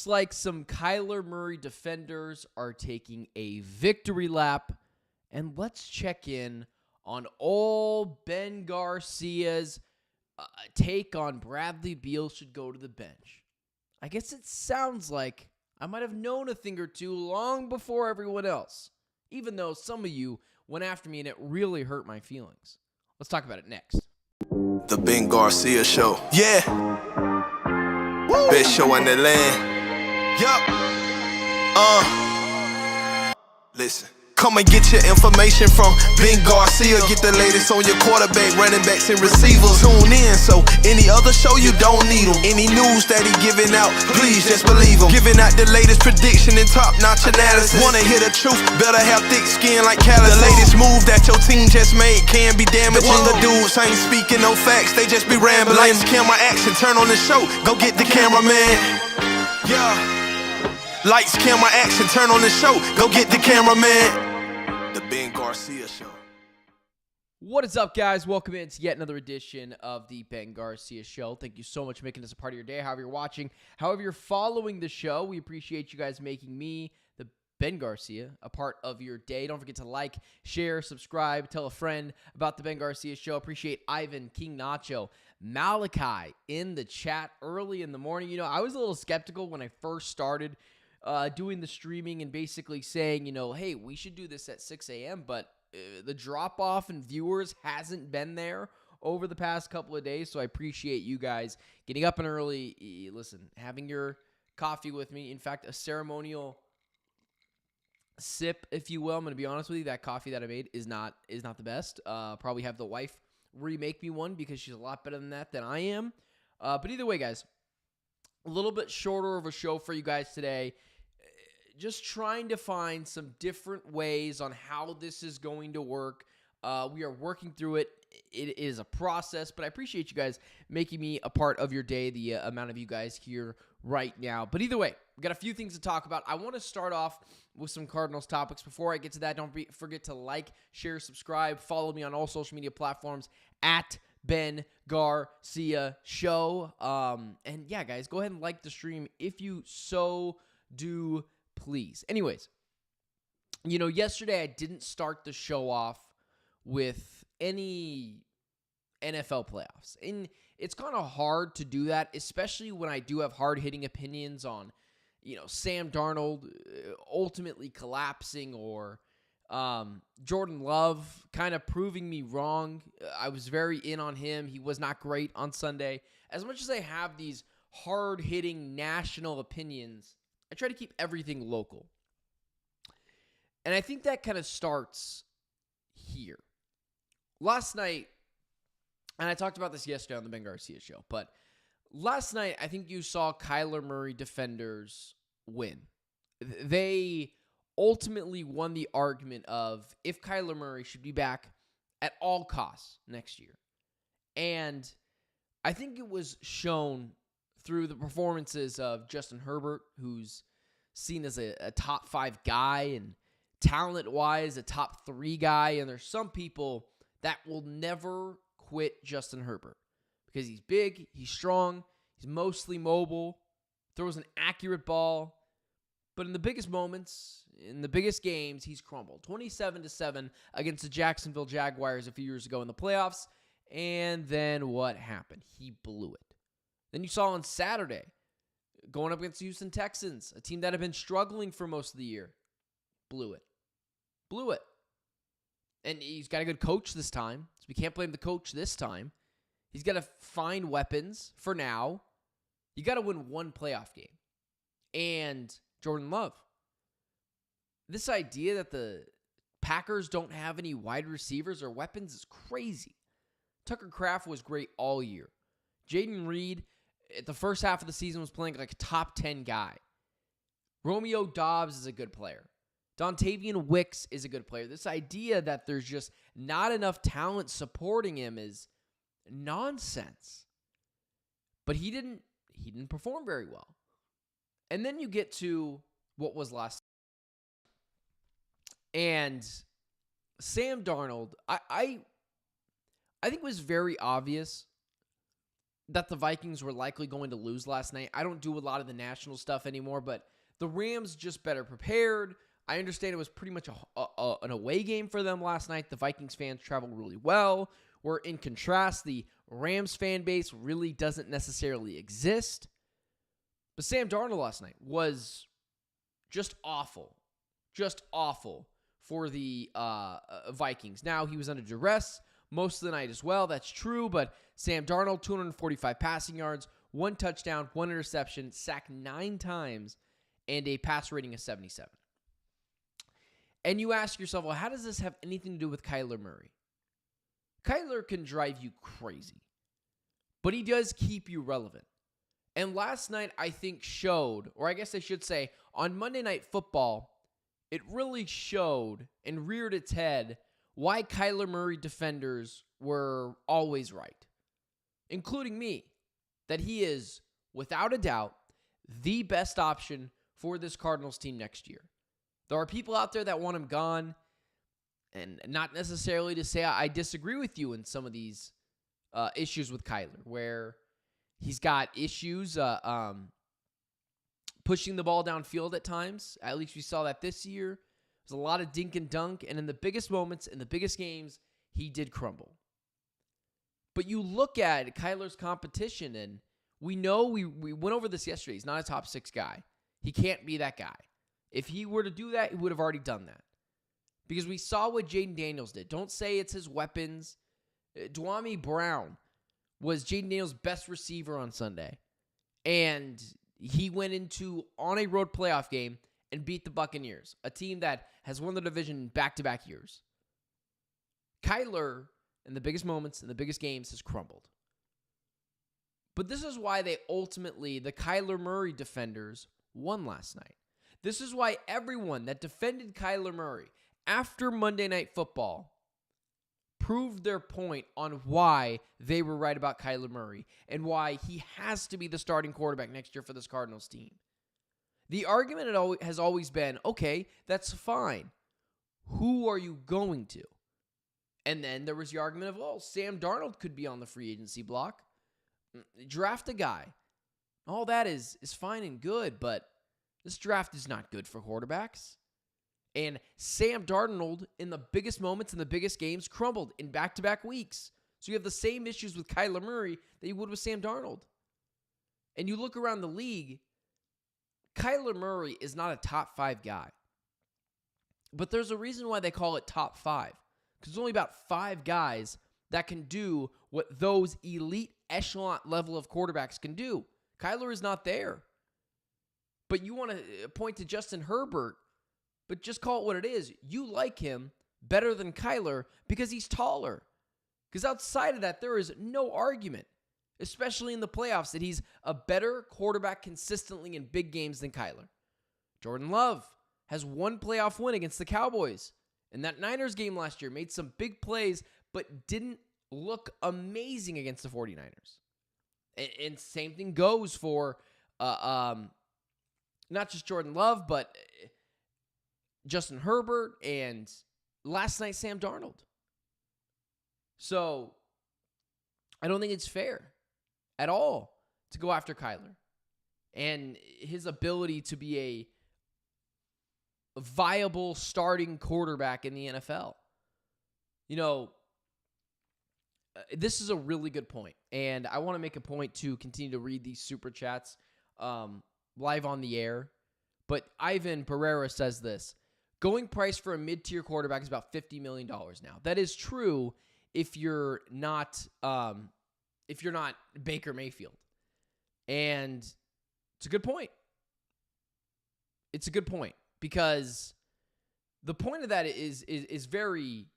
looks like some Kyler Murray defenders are taking a victory lap. And let's check in on old Ben Garcia's take on Bradley Beal should go to the bench. I guess it sounds like I might have known a thing or two long before everyone else, even though some of you went after me and it really hurt my feelings. Let's talk about it next. The Ben Garcia Show. Yeah. Best show in the land. Yup. Listen. Come and get your information from Ben Garcia. Get the latest on your quarterback, running backs, and receivers. Tune in, so any other show you don't need him. Any news that he giving out, please just believe him. Giving out the latest prediction and top-notch analysis. Wanna hear the truth, better have thick skin like calluses. The latest move that your team just made can be damaging. The dudes ain't speaking no facts, they just be rambling. Lights, camera, action, turn on the show, go get the cameraman. Yeah. Lights, camera, action, turn on the show, go get the cameraman. The Ben Garcia Show. What is up, guys? Welcome in to yet another edition of the Ben Garcia Show. Thank you so much for making this a part of your day, however you're watching, however you're following the show. We appreciate you guys making me, the Ben Garcia, a part of your day. Don't forget to like, share, subscribe, tell a friend about the Ben Garcia Show. Appreciate Ivan, King Nacho, Malachi in the chat early in the morning. You know, I was a little skeptical when I first started doing the streaming and basically saying, you know, hey, we should do this at 6 a.m., but the drop-off in viewers hasn't been there over the past couple of days, so I appreciate you guys getting up and early, listen, having your coffee with me. In fact, a ceremonial sip, if you will. I'm going to be honest with you, that coffee that I made is not the best. Probably have the wife remake me one because she's a lot better than I am. But either way, guys, a little bit shorter of a show for you guys today. Just trying to find some different ways on how this is going to work. We are working through it. It is a process, but I appreciate you guys making me a part of your day, the amount of you guys here right now. But either way, we got a few things to talk about. I want to start off with some Cardinals topics. Before I get to that, don't forget to like, share, subscribe, follow me on all social media platforms at Ben Garcia Show. And yeah, guys, go ahead and like the stream if you so do please. Anyways, you know, yesterday I didn't start the show off with any NFL playoffs. And it's kind of hard to do that, especially when I do have hard-hitting opinions on, you know, Sam Darnold ultimately collapsing or Jordan Love kind of proving me wrong. I was very in on him. He was not great on Sunday. As much as I have these hard-hitting national opinions, I try to keep everything local. And I think that kind of starts here. Last night, and I talked about this yesterday on the Ben Garcia Show, but last night I think you saw Kyler Murray defenders win. They ultimately won the argument of if Kyler Murray should be back at all costs next year. And I think it was shown through the performances of Justin Herbert, who's seen as a top 5 guy and talent-wise a top 3 guy. And there's some people that will never quit Justin Herbert because he's big, he's strong, he's mostly mobile, throws an accurate ball. But in the biggest moments, in the biggest games, he's crumbled. 27-7 against the Jacksonville Jaguars a few years ago in the playoffs. And then what happened? He blew it. Then you saw on Saturday, going up against the Houston Texans, a team that had been struggling for most of the year. Blew it. Blew it. And he's got a good coach this time, so we can't blame the coach this time. He's got to find weapons for now. You got to win one playoff game. And Jordan Love. This idea that the Packers don't have any wide receivers or weapons is crazy. Tucker Kraft was great all year. Jaden Reed, at the first half of the season, was playing like a top 10 guy. Romeo Doubs is a good player. Dontavian Wicks is a good player. This idea that there's just not enough talent supporting him is nonsense. But he didn't perform very well. And then you get to what was last. And Sam Darnold, I think it was very obvious that the Vikings were likely going to lose last night. I don't do a lot of the national stuff anymore, but the Rams just better prepared. I understand it was pretty much an away game for them last night. The Vikings fans traveled really well. Where in contrast, the Rams fan base really doesn't necessarily exist. But Sam Darnold last night was just awful. Just awful for the Vikings. Now, he was under duress most of the night as well. That's true, but Sam Darnold, 245 passing yards, 1 touchdown, 1 interception, sacked 9 times, and a pass rating of 77. And you ask yourself, well, how does this have anything to do with Kyler Murray? Kyler can drive you crazy, but he does keep you relevant. And last night, I think showed, or I guess I should say, on Monday Night Football, it really showed and reared its head why Kyler Murray defenders were always right, including me, that he is, without a doubt, the best option for this Cardinals team next year. There are people out there that want him gone, and not necessarily to say I disagree with you in some of these issues with Kyler, where he's got issues pushing the ball downfield at times. At least we saw that this year. There's a lot of dink and dunk, and in the biggest moments, in the biggest games, he did crumble. But you look at Kyler's competition, and we know we went over this yesterday. He's not a top 6 guy. He can't be that guy. If he were to do that, he would have already done that. Because we saw what Jaden Daniels did. Don't say it's his weapons. Dwami Brown was Jaden Daniels' best receiver on Sunday. And he went into on a road playoff game and beat the Buccaneers, a team that has won the division back-to-back years. Kyler, in the biggest moments, in the biggest games, has crumbled. But this is why the Kyler Murray defenders won last night. This is why everyone that defended Kyler Murray after Monday Night Football proved their point on why they were right about Kyler Murray and why he has to be the starting quarterback next year for this Cardinals team. The argument has always been, okay, that's fine. Who are you going to? And then there was the argument of, well, Sam Darnold could be on the free agency block. Draft a guy. All that is fine and good, but this draft is not good for quarterbacks. And Sam Darnold, in the biggest moments, in the biggest games, crumbled in back-to-back weeks. So you have the same issues with Kyler Murray that you would with Sam Darnold. And you look around the league, Kyler Murray is not a top 5 guy. But there's a reason why they call it top 5. Because there's only about 5 guys that can do what those elite echelon level of quarterbacks can do. Kyler is not there. But you want to point to Justin Herbert, but just call it what it is. You like him better than Kyler because he's taller. Because outside of that, there is no argument, especially in the playoffs, that he's a better quarterback consistently in big games than Kyler. Jordan Love has 1 playoff win against the Cowboys. In that Niners game last year, made some big plays, but didn't look amazing against the 49ers. And same thing goes for not just Jordan Love, but Justin Herbert and last night Sam Darnold. So I don't think it's fair at all to go after Kyler and his ability to be a viable starting quarterback in the NFL. You know, this is a really good point, and I want to make a point to continue to read these super chats live on the air. But Ivan Pereira says this: going price for a mid-tier quarterback is about $50 million now. That is true if you're not Baker Mayfield, and it's a good point. It's a good point because the point of that is very.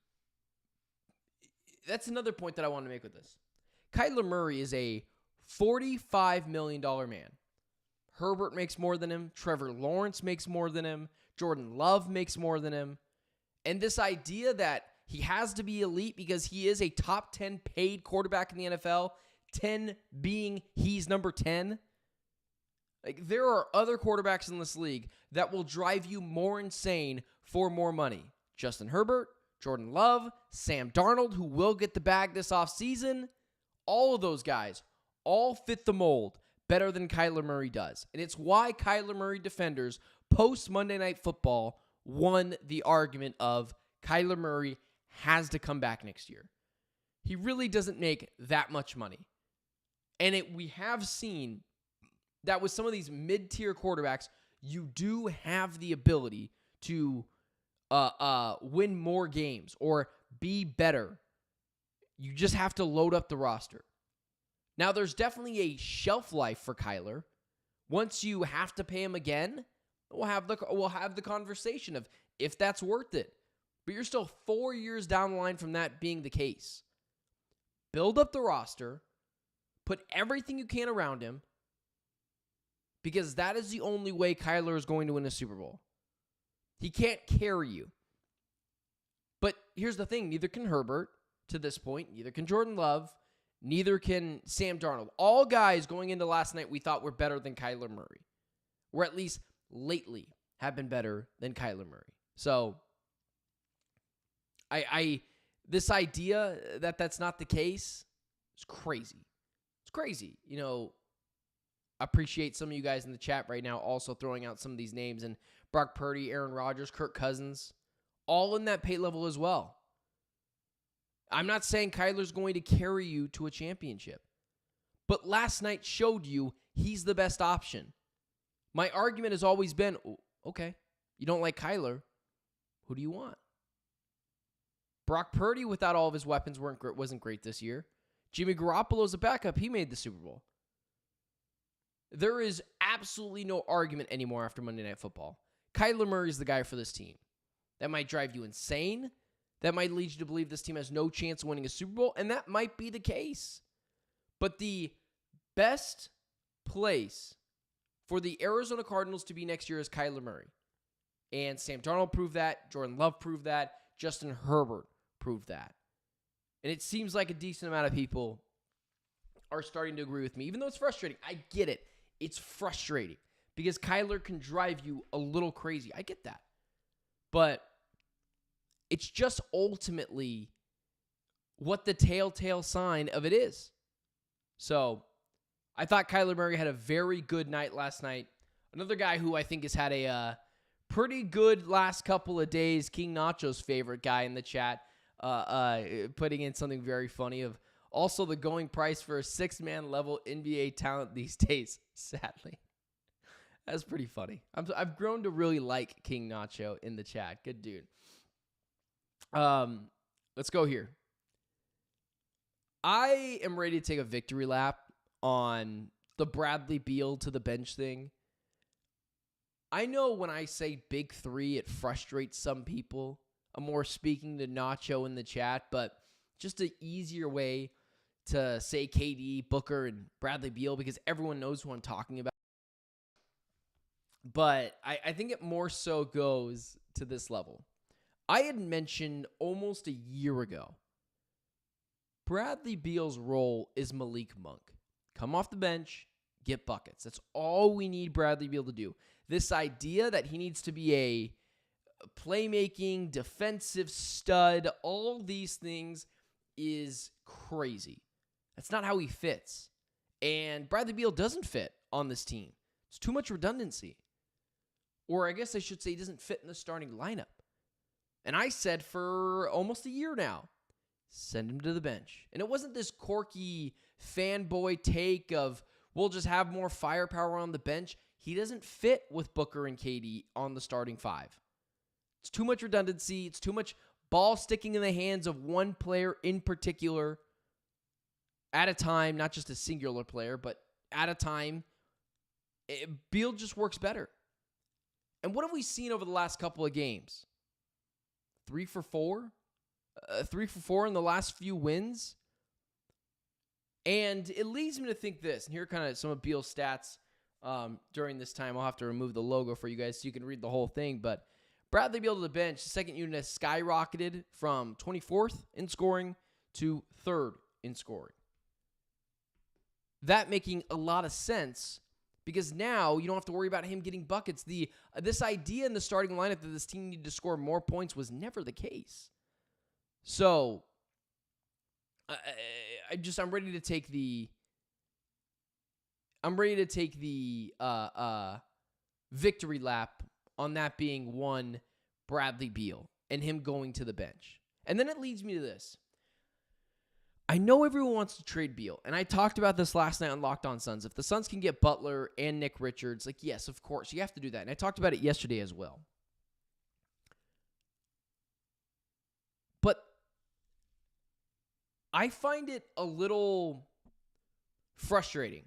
That's another point that I want to make with this. Kyler Murray is a $45 million man. Herbert makes more than him. Trevor Lawrence makes more than him. Jordan Love makes more than him. And this idea that he has to be elite because he is a top 10 paid quarterback in the NFL, 10 being he's number 10. Like, there are other quarterbacks in this league that will drive you more insane for more money. Justin Herbert, Jordan Love, Sam Darnold, who will get the bag this offseason. All of those guys all fit the mold better than Kyler Murray does. And it's why Kyler Murray defenders post Monday Night Football won the argument of Kyler Murray has to come back next year. He really doesn't make that much money. And we have seen that with some of these mid-tier quarterbacks, you do have the ability to win more games or be better. You just have to load up the roster. Now, there's definitely a shelf life for Kyler. Once you have to pay him again, we'll have the conversation of if that's worth it. But you're still 4 years down the line from that being the case. Build up the roster, put everything you can around him, because that is the only way Kyler is going to win a Super Bowl. He can't carry you. But here's the thing, neither can Herbert to this point, neither can Jordan Love, neither can Sam Darnold. All guys going into last night we thought were better than Kyler Murray, or at least lately have been better than Kyler Murray. So this idea that that's not the case is crazy. It's crazy. You know, appreciate some of you guys in the chat right now also throwing out some of these names, and Brock Purdy, Aaron Rodgers, Kirk Cousins, all in that pay level as well. I'm not saying Kyler's going to carry you to a championship, but last night showed you he's the best option. My argument has always been, okay, you don't like Kyler, who do you want? Brock Purdy, without all of his weapons, wasn't great this year. Jimmy Garoppolo's a backup. He made the Super Bowl. There is absolutely no argument anymore after Monday Night Football. Kyler Murray is the guy for this team. That might drive you insane. That might lead you to believe this team has no chance of winning a Super Bowl, and that might be the case. But the best place for the Arizona Cardinals to be next year is Kyler Murray. And Sam Darnold proved that. Jordan Love proved that. Justin Herbert proved that. And it seems like a decent amount of people are starting to agree with me, even though it's frustrating. I get it. It's frustrating because Kyler can drive you a little crazy. I get that. But it's just ultimately what the telltale sign of it is. So I thought Kyler Murray had a very good night last night. Another guy who I think has had a pretty good last couple of days, King Nacho's favorite guy in the chat, putting in something very funny of also the going price for a six-man level NBA talent these days, sadly. That's pretty funny. I've grown to really like King Nacho in the chat. Good dude. Let's go here. I am ready to take a victory lap on the Bradley Beal to the bench thing. I know when I say big three, it frustrates some people. I'm more speaking to Nacho in the chat, but just an easier way to say KD, Booker, and Bradley Beal because everyone knows who I'm talking about. But I think it more so goes to this level. I had mentioned almost a year ago, Bradley Beal's role is Malik Monk. Come off the bench, get buckets. That's all we need Bradley Beal to do. This idea that he needs to be a playmaking, defensive stud, all these things is crazy. That's not how he fits. And Bradley Beal doesn't fit on this team. It's too much redundancy. Or I guess I should say he doesn't fit in the starting lineup. And I said for almost a year now, send him to the bench. And it wasn't this quirky fanboy take of, we'll just have more firepower on the bench. He doesn't fit with Booker and KD on the starting five. It's too much redundancy. It's too much ball sticking in the hands of one player in particular at a time, not just a singular player, but at a time. Beal just works better. And what have we seen over the last couple of games? 3 for 4? 3 for 4 in the last few wins? And it leads me to think this, and here are kind of some of Beal's stats during this time. I'll have to remove the logo for you guys so you can read the whole thing, but Bradley Beal to the bench, the second unit has skyrocketed from 24th in scoring to 3rd in scoring. That making a lot of sense because now you don't have to worry about him getting buckets. This idea in the starting lineup that this team needed to score more points was never the case. So I'm ready to take the I'm ready to take the victory lap on that being one Bradley Beal and him going to the bench. And then it leads me to this. I know everyone wants to trade Beal, and I talked about this last night on Locked On Suns. If the Suns can get Butler and Nick Richards, like, yes, of course, you have to do that. And I talked about it yesterday as well. But I find it a little frustrating,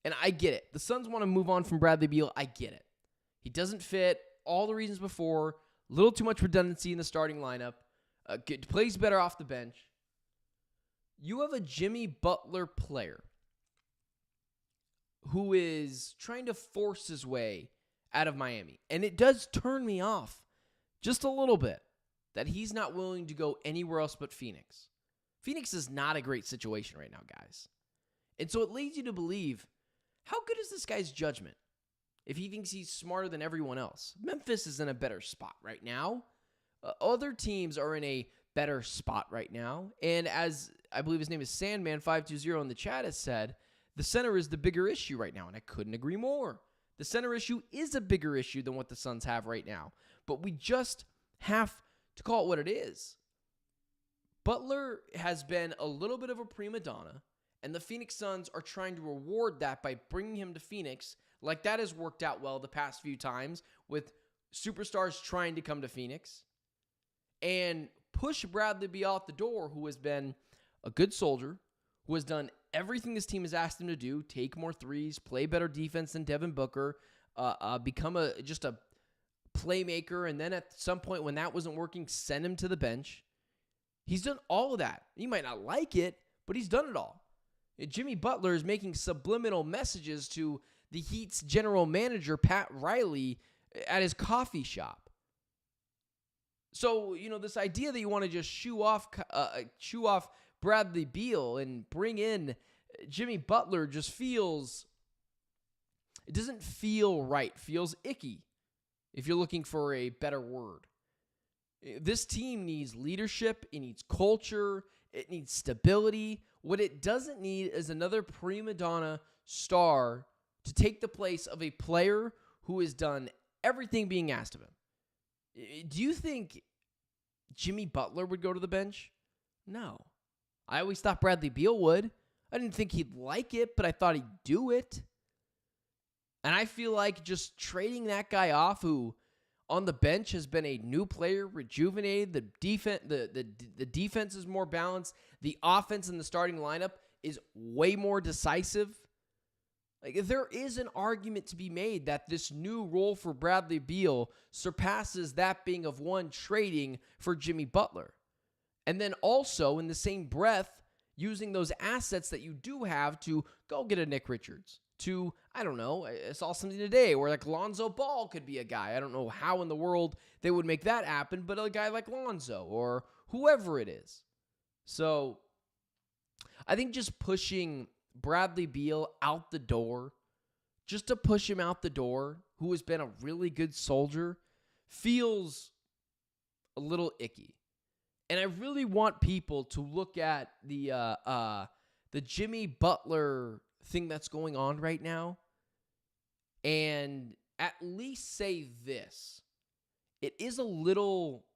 and I get it. The Suns want to move on from Bradley Beal. I get it. He doesn't fit all the reasons before, a little too much redundancy in the starting lineup, plays better off the bench. You have a Jimmy Butler player who is trying to force his way out of Miami. And it does turn me off just a little bit that he's not willing to go anywhere else but Phoenix. Phoenix is not a great situation right now, guys. And so it leads you to believe, how good is this guy's judgment if he thinks he's smarter than everyone else? Memphis is in a better spot right now. Other teams are in a better spot right now. And as I believe his name is Sandman520 in the chat has said, the center is the bigger issue right now. And I couldn't agree more. The center issue is a bigger issue than what the Suns have right now. But we just have to call it what it is. Butler has been a little bit of a prima donna, and the Phoenix Suns are trying to reward that by bringing him to Phoenix. Like that has worked out well the past few times with superstars trying to come to Phoenix. And push Bradley Beal out the door, who has been a good soldier, who has done everything this team has asked him to do, take more threes, play better defense than Devin Booker, become just a playmaker, and then at some point when that wasn't working, send him to the bench. He's done all of that. He might not like it, but he's done it all. Jimmy Butler is making subliminal messages to the Heat's general manager, Pat Riley, at his coffee shop. So, this idea that you want to just shoo off Bradley Beal and bring in Jimmy Butler just it doesn't feel right. Feels icky, if you're looking for a better word. This team needs leadership. It needs culture. It needs stability. What it doesn't need is another prima donna star to take the place of a player who has done everything being asked of him. Do you think Jimmy Butler would go to the bench? No. I always thought Bradley Beal would. I didn't think he'd like it, but I thought he'd do it. And I feel like just trading that guy off who on the bench has been a new player, rejuvenated, the defense is more balanced, the offense in the starting lineup is way more decisive. Like, there is an argument to be made that this new role for Bradley Beal surpasses that being of one trading for Jimmy Butler. And then also, in the same breath, using those assets that you do have to go get a Nick Richards. To, I don't know, I saw something today where like Lonzo Ball could be a guy. I don't know how in the world they would make that happen, but a guy like Lonzo or whoever it is. So I think just pushing Bradley Beal out the door, just to push him out the door, who has been a really good soldier, feels a little icky. And I really want people to look at the Jimmy Butler thing that's going on right now and at least say this. It is a little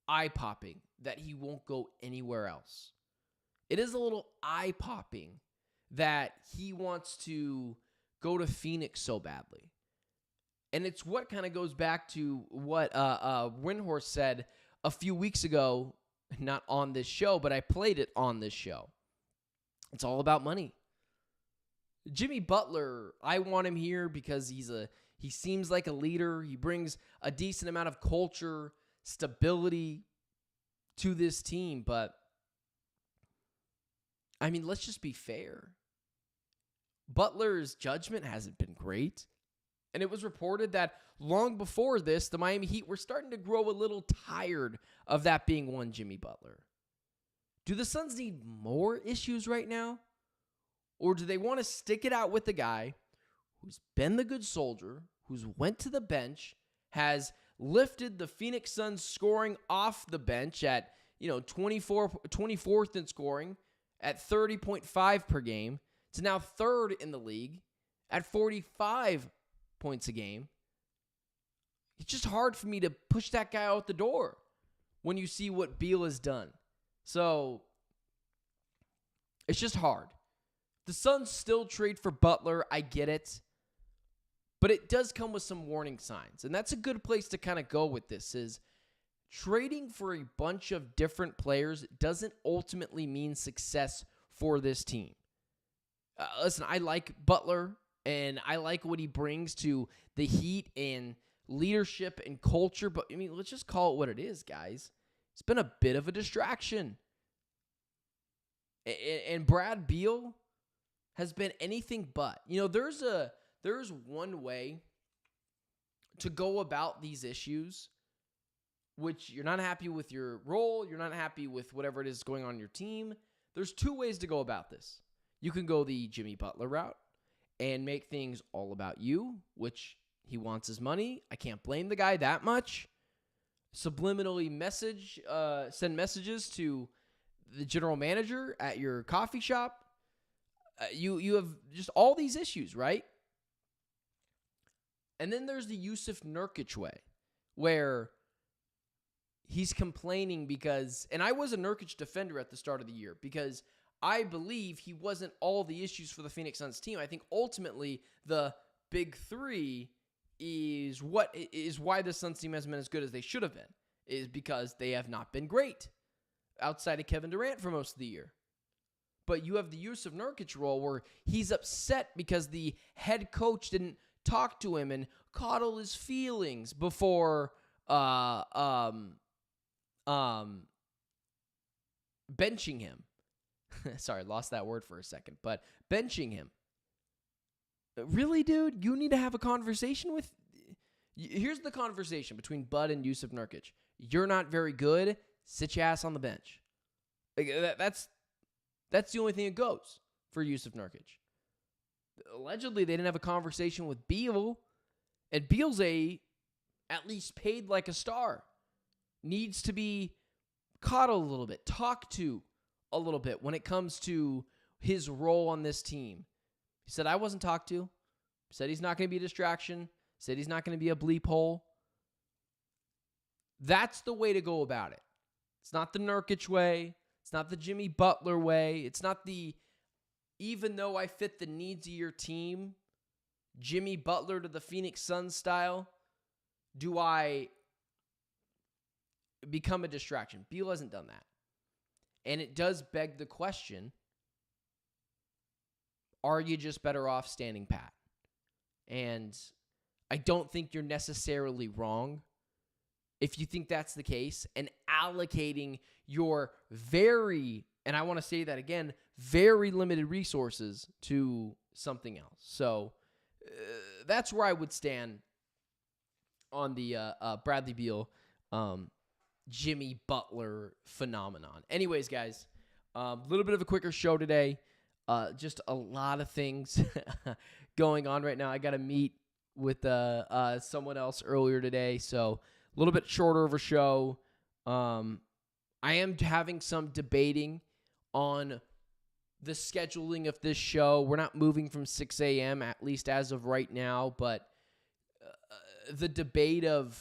eye-popping that he won't go anywhere else. It is a little eye-popping that he wants to go to Phoenix so badly. And it's what kind of goes back to what Windhorst said a few weeks ago, not on this show, but I played it on this show. It's all about money. Jimmy Butler, I want him here because he seems like a leader. He brings a decent amount of culture, stability to this team. But, I mean, let's just be fair. Butler's judgment hasn't been great. And it was reported that long before this, the Miami Heat were starting to grow a little tired of that being one Jimmy Butler. Do the Suns need more issues right now? Or do they want to stick it out with the guy who's been the good soldier, who's went to the bench, has lifted the Phoenix Suns scoring off the bench at 24th in scoring at 30.5 per game to now third in the league, at 45 points a game, it's just hard for me to push that guy out the door when you see what Beal has done. So it's just hard. The Suns still trade for Butler. I get it. But it does come with some warning signs. And that's a good place to kind of go with this is trading for a bunch of different players doesn't ultimately mean success for this team. Listen, I like Butler, and I like what he brings to the Heat and leadership and culture. But, I mean, let's just call it what it is, guys. It's been a bit of a distraction. And Brad Beal has been anything but. You know, there's one way to go about these issues, which you're not happy with your role, you're not happy with whatever it is going on in your team. There's two ways to go about this. You can go the Jimmy Butler route and make things all about you, which he wants his money. I can't blame the guy that much. Subliminally send messages to the general manager at your coffee shop. You have just all these issues, right? And then there's the Yusuf Nurkic way, where he's complaining because, and I was a Nurkic defender at the start of the year because I believe he wasn't all the issues for the Phoenix Suns team. I think ultimately the big three is why the Suns team hasn't been as good as they should have been, is because they have not been great outside of Kevin Durant for most of the year. But you have the Yusuf Nurkic role where he's upset because the head coach didn't talk to him and coddle his feelings before benching him. Sorry, lost that word for a second, but benching him. Really, dude? You need to have a conversation with... Here's the conversation between Bud and Yusuf Nurkic. You're not very good. Sit your ass on the bench. That's the only thing that goes for Yusuf Nurkic. Allegedly, they didn't have a conversation with Beal, and Beal's at least paid like a star. Needs to be coddled a little bit, talked to a little bit when it comes to his role on this team. He said, I wasn't talked to. Said he's not going to be a distraction. Said he's not going to be a bleep hole. That's the way to go about it. It's not the Nurkic way. It's not the Jimmy Butler way. It's not the, even though I fit the needs of your team, Jimmy Butler to the Phoenix Suns style, do I become a distraction? Beal hasn't done that. And it does beg the question, are you just better off standing pat? And I don't think you're necessarily wrong if you think that's the case, and allocating your very, and I want to say that again, very limited resources to something else. So that's where I would stand on the Bradley Beal, Jimmy Butler phenomenon. Anyways, guys, a little bit of a quicker show today. Just a lot of things going on right now. I got to meet with someone else earlier today, so a little bit shorter of a show. I am having some debating on the scheduling of this show. We're not moving from 6 a.m., at least as of right now, but the debate of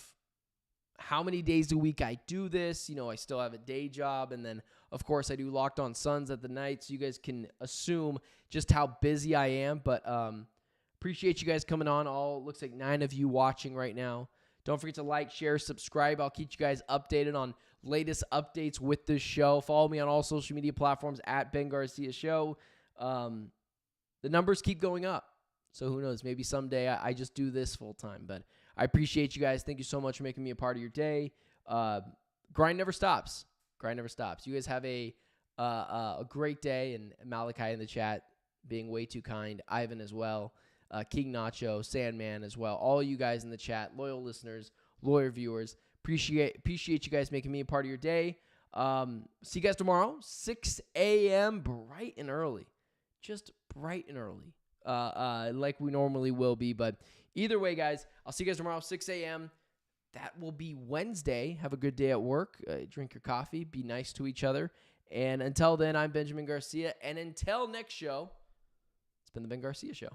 how many days a week I do this. You know, I still have a day job, and then, of course, I do Locked On Suns at the night, so you guys can assume just how busy I am, but appreciate you guys coming on. Looks like 9 of you watching right now. Don't forget to like, share, subscribe. I'll keep you guys updated on latest updates with this show. Follow me on all social media platforms at Ben Garcia Show. The numbers keep going up, so who knows? Maybe someday I just do this full time. But I appreciate you guys. Thank you so much for making me a part of your day. Grind never stops. Grind never stops. You guys have a great day. And Malachi in the chat being way too kind. Ivan as well. King Nacho, Sandman as well. All you guys in the chat, loyal listeners, loyal viewers. Appreciate you guys making me a part of your day. See you guys tomorrow, 6 a.m., bright and early. Just bright and early, like we normally will be. But either way, guys, I'll see you guys tomorrow, 6 a.m. That will be Wednesday. Have a good day at work. Drink your coffee. Be nice to each other. And until then, I'm Benjamin Garcia. And until next show, it's been the Ben Garcia Show.